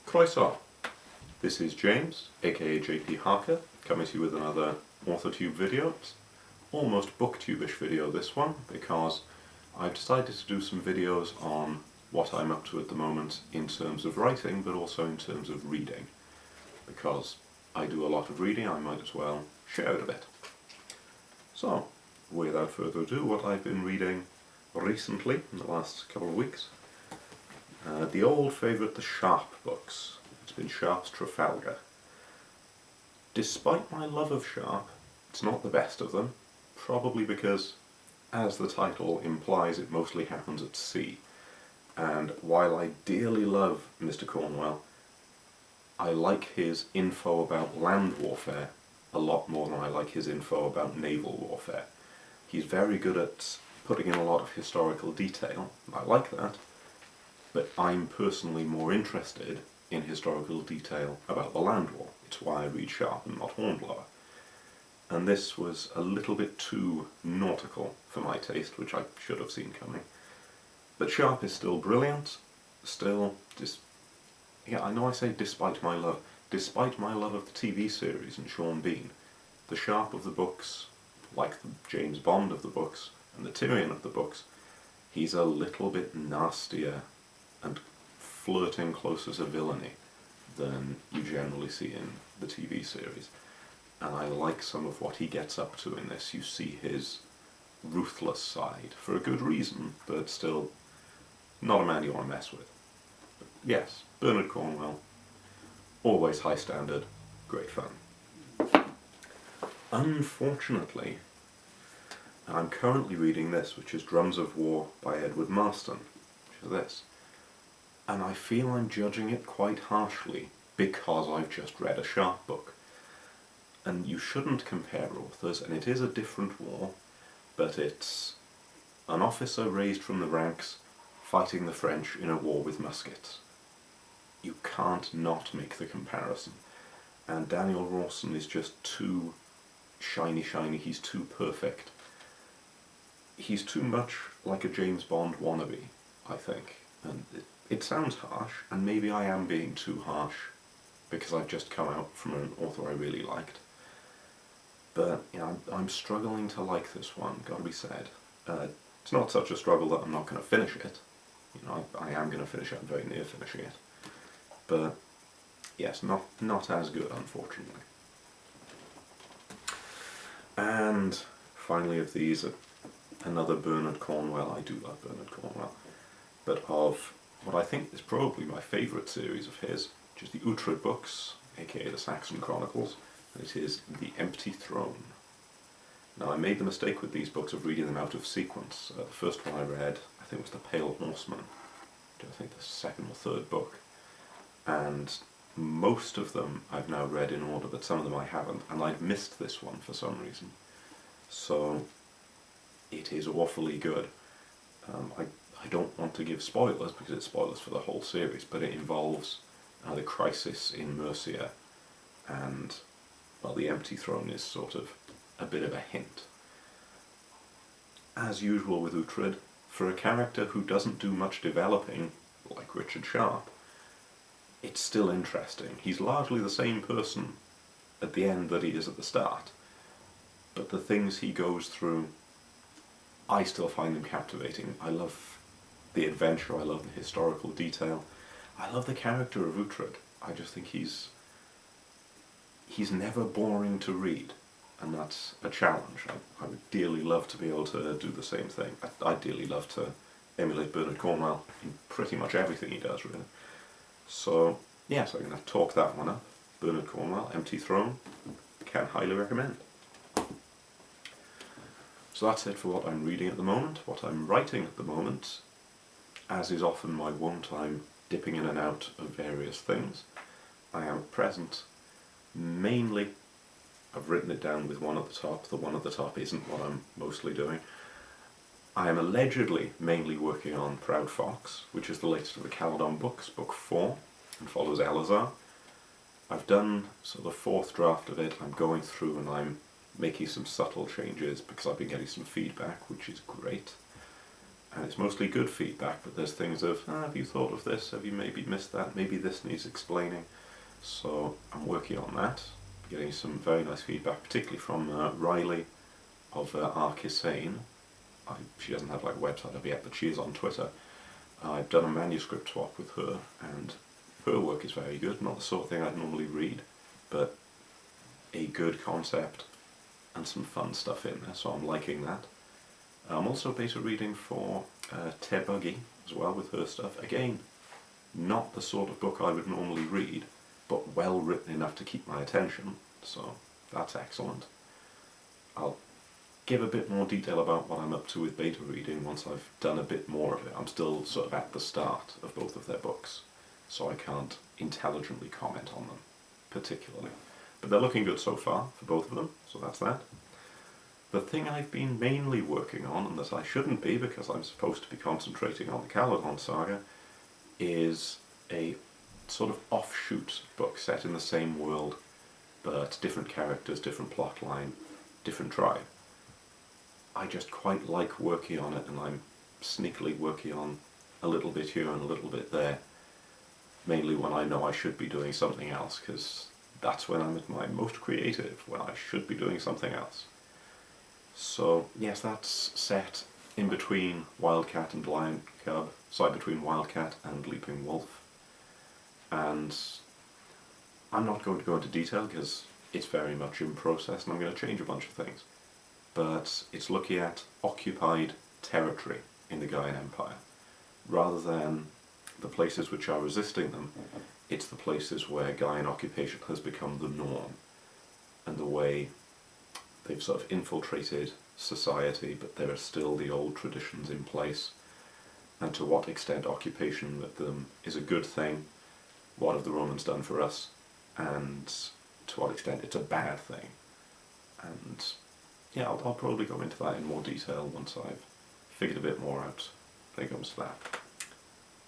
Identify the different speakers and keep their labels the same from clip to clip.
Speaker 1: Croeso. This is James, aka JP Harker, coming to you with another AuthorTube video. It's almost booktube-ish video, this one, because I've decided to do some videos on what I'm up to at the moment in terms of writing, but also in terms of reading. Because I do a lot of reading, I might as well share it a bit. So, without further ado, what I've been reading recently, in the last couple of weeks. The old favourite, the Sharp books. It's been Sharp's Trafalgar. Despite my love of Sharp, it's not the best of them, probably because, as the title implies, it mostly happens at sea. And while I dearly love Mr. Cornwell, I like his info about land warfare a lot more than I like his info about naval warfare. He's very good at putting in a lot of historical detail, and I like that, but I'm personally more interested in historical detail about the land war. It's why I read Sharp and not Hornblower. And this was a little bit too nautical for my taste, which I should have seen coming. But Sharp is still brilliant, still, I know I say despite my love of the TV series and Sean Bean, the Sharp of the books, like the James Bond of the books and the Tyrion of the books, he's a little bit nastier and flirting closer to villainy than you generally see in the TV series. And I like some of what he gets up to in this. You see his ruthless side, for a good reason, but still not a man you want to mess with. But yes, Bernard Cornwell, always high standard, great fun. Unfortunately, I'm currently reading this, which is Drums of War by Edward Marston, which is this. And I feel I'm judging it quite harshly because I've just read a Sharp book. And you shouldn't compare authors, and it is a different war, but it's an officer raised from the ranks fighting the French in a war with muskets. You can't not make the comparison. And Daniel Rawson is just too shiny, he's too perfect. He's too much like a James Bond wannabe, I think. And it sounds harsh, and maybe I am being too harsh because I've just come out from an author I really liked. But I'm struggling to like this one, gotta be said. It's not such a struggle that I'm not going to finish it. I am going to finish it, I'm very near finishing it. But yes, not as good, unfortunately. And finally of these, another Bernard Cornwell. I do love Bernard Cornwell. But of what I think is probably my favourite series of his, which is the Uhtred books, aka the Saxon Chronicles, and it is The Empty Throne. Now, I made the mistake with these books of reading them out of sequence. The first one I read, I think, was The Pale Horseman, which I think the second or third book. And most of them I've now read in order, but some of them I haven't, and I'd missed this one for some reason. So, it is awfully good. I don't want to give spoilers, because it's spoilers for the whole series, but it involves the crisis in Mercia, and, well, the Empty Throne is sort of a bit of a hint. As usual with Uhtred, for a character who doesn't do much developing, like Richard Sharp, it's still interesting. He's largely the same person at the end that he is at the start, but the things he goes through, I still find them captivating. I love the adventure, I love the historical detail, I love the character of Uhtred. I just think he's never boring to read, and that's a challenge. I would dearly love to be able to do the same thing. I'd dearly love to emulate Bernard Cornwell in pretty much everything he does, really. So, yes, I'm going to talk that one up. Bernard Cornwell, Empty Throne, can highly recommend. So that's it for what I'm reading at the moment. What I'm writing at the moment, as is often my wont, I'm dipping in and out of various things. I am at present mainly, I've written it down with one at the top. The one at the top isn't what I'm mostly doing. I am allegedly mainly working on Proud Fox, which is the latest of the Caledon books, book 4, and follows Elazar. I've done the fourth draft of it. I'm going through and I'm making some subtle changes because I've been getting some feedback, which is great. and it's mostly good feedback, but there's things of, have you thought of this, have you maybe missed that, maybe this needs explaining. So I'm working on that, getting some very nice feedback, particularly from Riley of Archisane. She doesn't have like a website up yet, but she is on Twitter. I've done a manuscript swap with her, and her work is very good, not the sort of thing I'd normally read, but a good concept and some fun stuff in there, so I'm liking that. I'm also beta reading for Buggy as well with her stuff. Again, not the sort of book I would normally read, but well written enough to keep my attention, so that's excellent. I'll give a bit more detail about what I'm up to with beta reading once I've done a bit more of it. I'm still sort of at the start of both of their books, so I can't intelligently comment on them particularly. But they're looking good so far for both of them, so that's that. The thing I've been mainly working on, and that I shouldn't be because I'm supposed to be concentrating on the Caledon saga, is a sort of offshoot book set in the same world, but different characters, different plot line, different tribe. I just quite like working on it, and I'm sneakily working on a little bit here and a little bit there, mainly when I know I should be doing something else, because that's when I'm at my most creative, when I should be doing something else. So yes, that's set in between Wildcat and Lion Cub, sorry, between Wildcat and Leaping Wolf. And I'm not going to go into detail because it's very much in process and I'm going to change a bunch of things. But it's looking at occupied territory in the Gaian Empire. Rather than the places which are resisting them, it's the places where Gaian occupation has become the norm, and the way they've sort of infiltrated society, but there are still the old traditions in place, and to what extent occupation with them is a good thing, what have the Romans done for us, and to what extent it's a bad thing. And yeah, I'll probably go into that in more detail once I've figured a bit more out when it comes to that.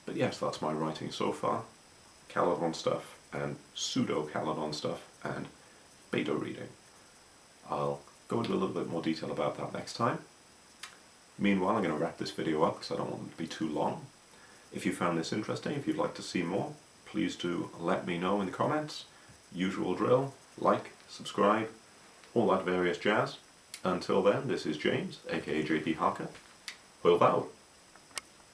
Speaker 1: But yes, that's my writing so far. Caledon stuff, and pseudo-Caledon stuff, and beta reading. I'll go into a little bit more detail about that next time. Meanwhile, I'm going to wrap this video up because I don't want it to be too long. If you found this interesting, if you'd like to see more, please do let me know in the comments. Usual drill, like, subscribe, all that various jazz. Until then, this is James, aka JP Harker. Hwyl fawr.